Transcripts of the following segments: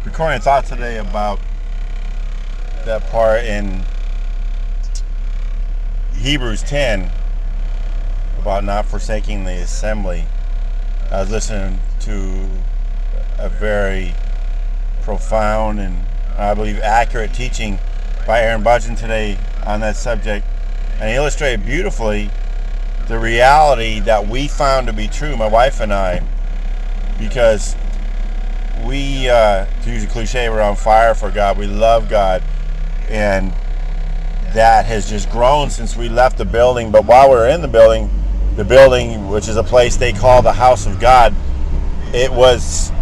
recording a thought today about that part in Hebrews 10 about not forsaking the assembly. I was listening to a very profound and I believe accurate teaching by Aaron Budgeon today on that subject, and he illustrated beautifully the reality that we found to be true, my wife and I, because we, to use a cliche, we're on fire for God. We love God, and that has just grown since we left the building. But while we were in the building, which is a place they call the house of God, it was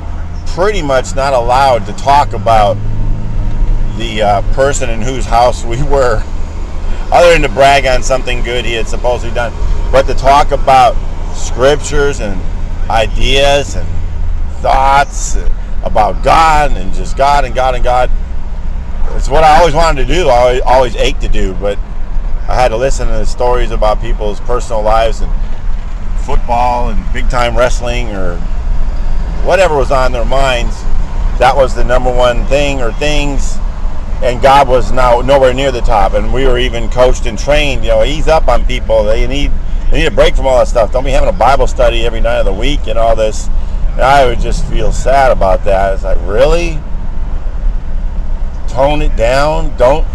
pretty much not allowed to talk about the person in whose house we were, other than to brag on something good he had supposedly done. But to talk about scriptures and ideas and thoughts about God and just God and God and God. It's what I always wanted to do, I always ached to do, but I had to listen to the stories about people's personal lives and football and big time wrestling or whatever was on their minds. That was the number one thing or things, and God was now nowhere near the top. And we were even coached and trained, ease up on people. They need a break from all that stuff. Don't be having a Bible study every night of the week and all this. And I would just feel sad about that. It's like, really? Tone it down? Don't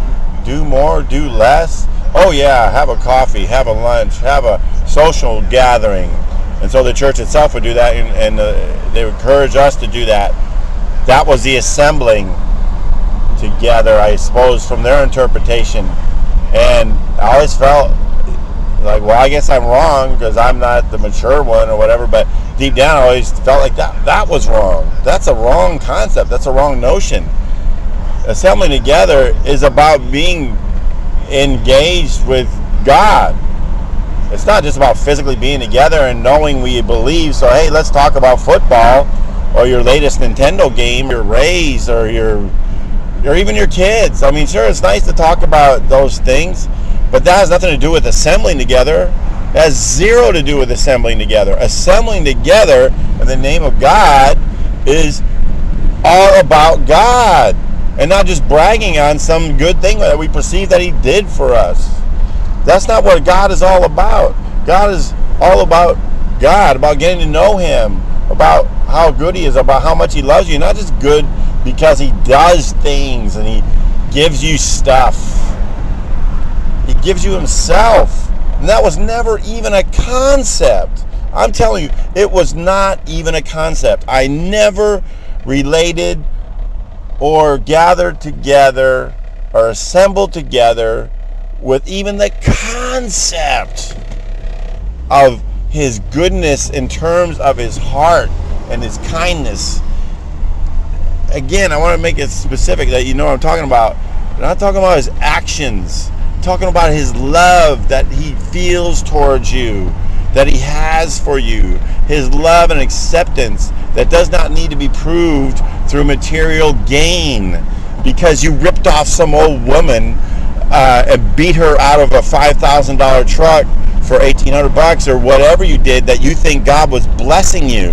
do more, do less? Oh yeah, have a coffee, have a lunch, have a social gathering. And so the church itself would do that, and they would encourage us to do that. That was the assembling together, I suppose, from their interpretation. And I always felt like, well, I guess I'm wrong because I'm not the mature one or whatever, but deep down I always felt like that was wrong. That's a wrong concept. That's a wrong notion. Assembling together is about being engaged with God. It's not just about physically being together and knowing we believe, so hey, let's talk about football or your latest Nintendo game, your Rays, or even your kids. I mean, sure, it's nice to talk about those things, but that has nothing to do with assembling together. It has zero to do with assembling together. Assembling together in the name of God is all about God, and not just bragging on some good thing that we perceive that He did for us. That's not what God is all about. God is all about God, about getting to know Him, about how good He is, about how much He loves you. Not just good because He does things and He gives you stuff. He gives you Himself. And that was never even a concept. I'm telling you, it was not even a concept. I never related or gathered together or assembled together with even the concept of His goodness in terms of His heart and His kindness. Again, I want to make it specific that you know what I'm talking about. I'm not talking about His actions. I'm talking about His love that He feels towards you, that He has for you. His love and acceptance that does not need to be proved through material gain because you ripped off some old woman and beat her out of a $5,000 truck for $1,800 or whatever you did that you think God was blessing you.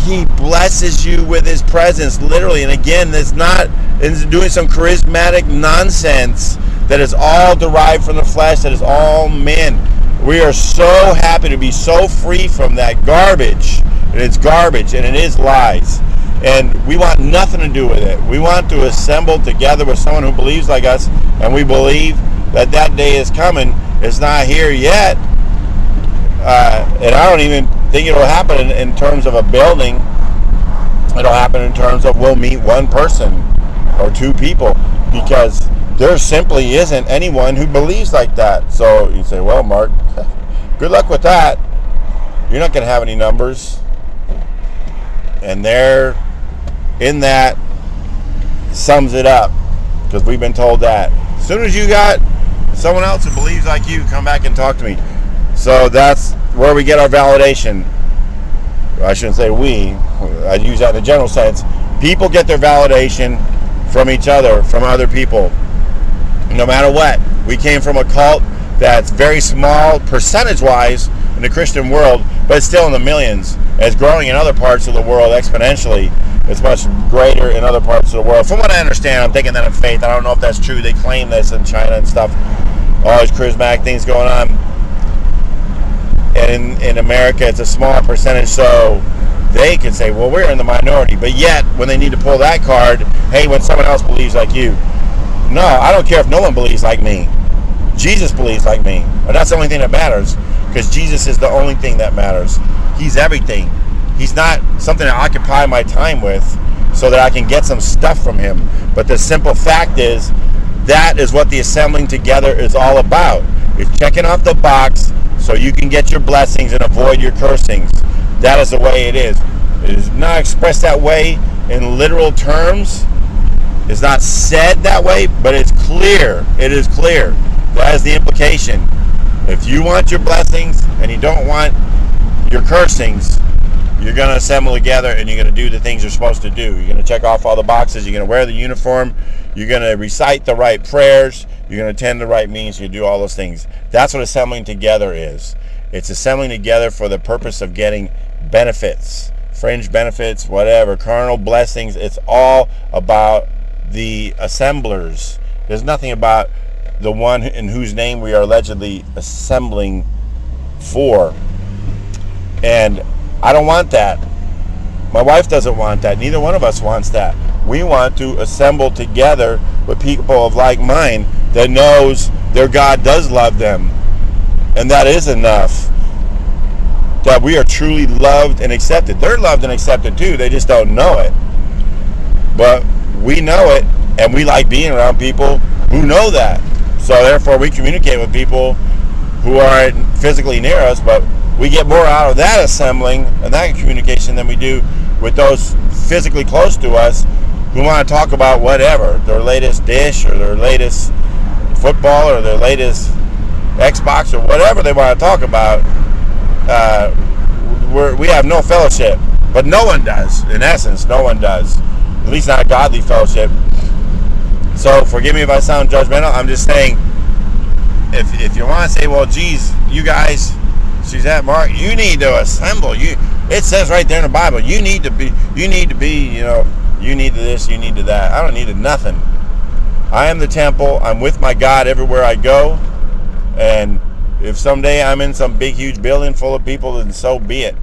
He blesses you with His presence, literally. And again, it's not doing some charismatic nonsense that is all derived from the flesh, that is all men. We are so happy to be so free from that garbage. And it's garbage, and it is lies. And we want nothing to do with it. We want to assemble together with someone who believes like us, and we believe that that day is coming. It's not here yet. And I don't even think it'll happen in terms of a building. It'll happen in terms of we'll meet one person or two people, because there simply isn't anyone who believes like that. So you say, well, Mark, good luck with that. You're not going to have any numbers. And there, in that, sums it up, because we've been told that. As soon as you got someone else who believes like you, come back and talk to me. So that's where we get our validation. I shouldn't say we. I use that in a general sense. People get their validation from each other, from other people. No matter what. We came from a cult that's very small percentage-wise in the Christian world, but it's still in the millions. And it's growing in other parts of the world exponentially. It's much greater in other parts of the world. From what I understand, I'm taking that in faith. I don't know if that's true. They claim this in China and stuff. All these charismatic things going on. And in America, it's a smaller percentage, so they can say, well, we're in the minority. But yet, when they need to pull that card, hey, when someone else believes like you. No, I don't care if no one believes like me. Jesus believes like me. But that's the only thing that matters. Because Jesus is the only thing that matters. He's everything. He's not something to occupy my time with so that I can get some stuff from him. But the simple fact is, that is what the assembling together is all about. It's checking off the box so you can get your blessings and avoid your cursings. That is the way it is. It is not expressed that way in literal terms. It's not said that way, but it's clear. It is clear. That is the implication. If you want your blessings and you don't want your cursings, you're going to assemble together and you're going to do the things you're supposed to do. You're going to check off all the boxes. You're going to wear the uniform. You're going to recite the right prayers. You're going to attend the right meetings. You do all those things. That's what assembling together is. It's assembling together for the purpose of getting benefits, fringe benefits, whatever, carnal blessings. It's all about the assemblers. There's nothing about the one in whose name we are allegedly assembling for. And I don't want that. My wife doesn't want that. Neither one of us wants that. We want to assemble together with people of like mind that knows their God does love them. And that is enough. That we are truly loved and accepted. They're loved and accepted too. They just don't know it. But we know it, and we like being around people who know that. So therefore we communicate with people who aren't physically near us, but we get more out of that assembling and that communication than we do with those physically close to us who want to talk about whatever, their latest dish or their latest football or their latest Xbox or whatever they want to talk about. We have no fellowship, but no one does. In essence, no one does. At least not a godly fellowship. So forgive me if I sound judgmental. I'm just saying, if you want to say, well, geez, you guys, Suzette, Mark, you need to assemble. It says right there in the Bible, you need to be, you need to this, you need to that. I don't need nothing. I am the temple. I'm with my God everywhere I go. And if someday I'm in some big, huge building full of people, then so be it.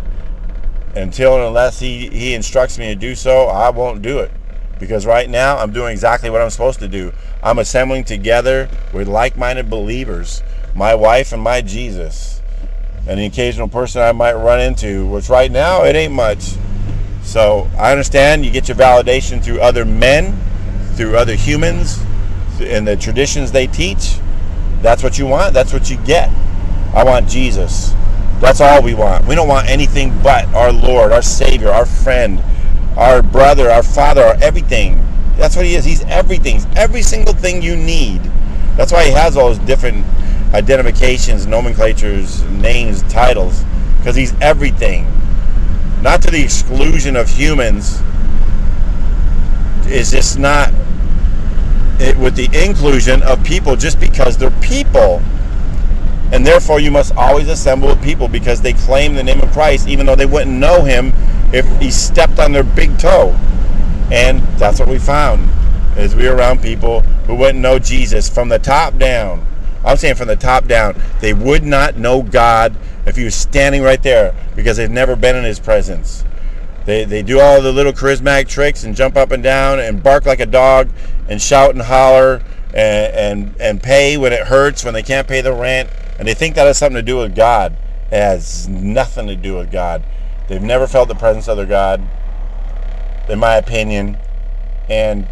Until and unless he instructs me to do so, I won't do it. Because right now, I'm doing exactly what I'm supposed to do. I'm assembling together with like-minded believers, my wife and my Jesus, and the occasional person I might run into, which right now, it ain't much. So I understand you get your validation through other men, through other humans, and the traditions they teach. That's what you want. That's what you get. I want Jesus. That's all we want. We don't want anything but our Lord, our Savior, our friend, our brother, our Father, our everything. That's what he is. He's everything. He's every single thing you need. That's why he has all those different identifications, nomenclatures, names, titles, because he's everything. Not to the exclusion of humans. It's just not with the inclusion of people just because they're people. And therefore you must always assemble with people because they claim the name of Christ even though they wouldn't know him if he stepped on their big toe. And that's what we found, is we were around people who wouldn't know Jesus from the top down. I'm saying from the top down. They would not know God if he was standing right there because they've never been in his presence. They do all the little charismatic tricks and jump up and down and bark like a dog and shout and holler and pay when it hurts, when they can't pay the rent. And they think that has something to do with God. It has nothing to do with God. They've never felt the presence of their God, in my opinion. And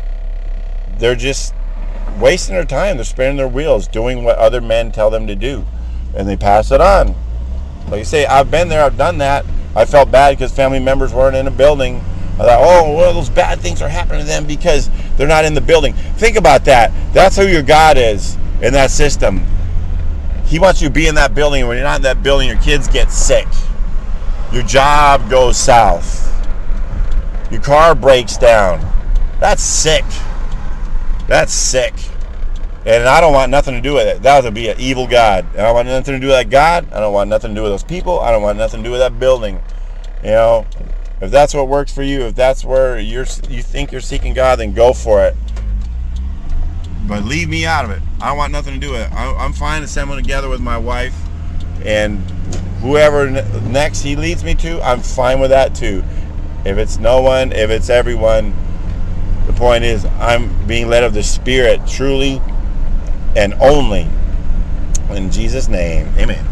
they're just wasting their time. They're spinning their wheels, doing what other men tell them to do. And they pass it on. Like you say, I've been there, I've done that. I felt bad because family members weren't in a building. I thought, oh, well, those bad things are happening to them because they're not in the building. Think about that. That's who your God is in that system. He wants you to be in that building, and when you're not in that building, your kids get sick. Your job goes south. Your car breaks down. That's sick. That's sick. And I don't want nothing to do with it. That would be an evil God. I don't want nothing to do with that God. I don't want nothing to do with those people. I don't want nothing to do with that building. You know, If that's what works for you, if that's where you think you're seeking God, then go for it. But leave me out of it. I want nothing to do with it. I'm fine assembling together with my wife, and whoever next he leads me to, I'm fine with that too. If it's no one, if it's everyone, the point is I'm being led of the Spirit truly and only. In Jesus' name, amen.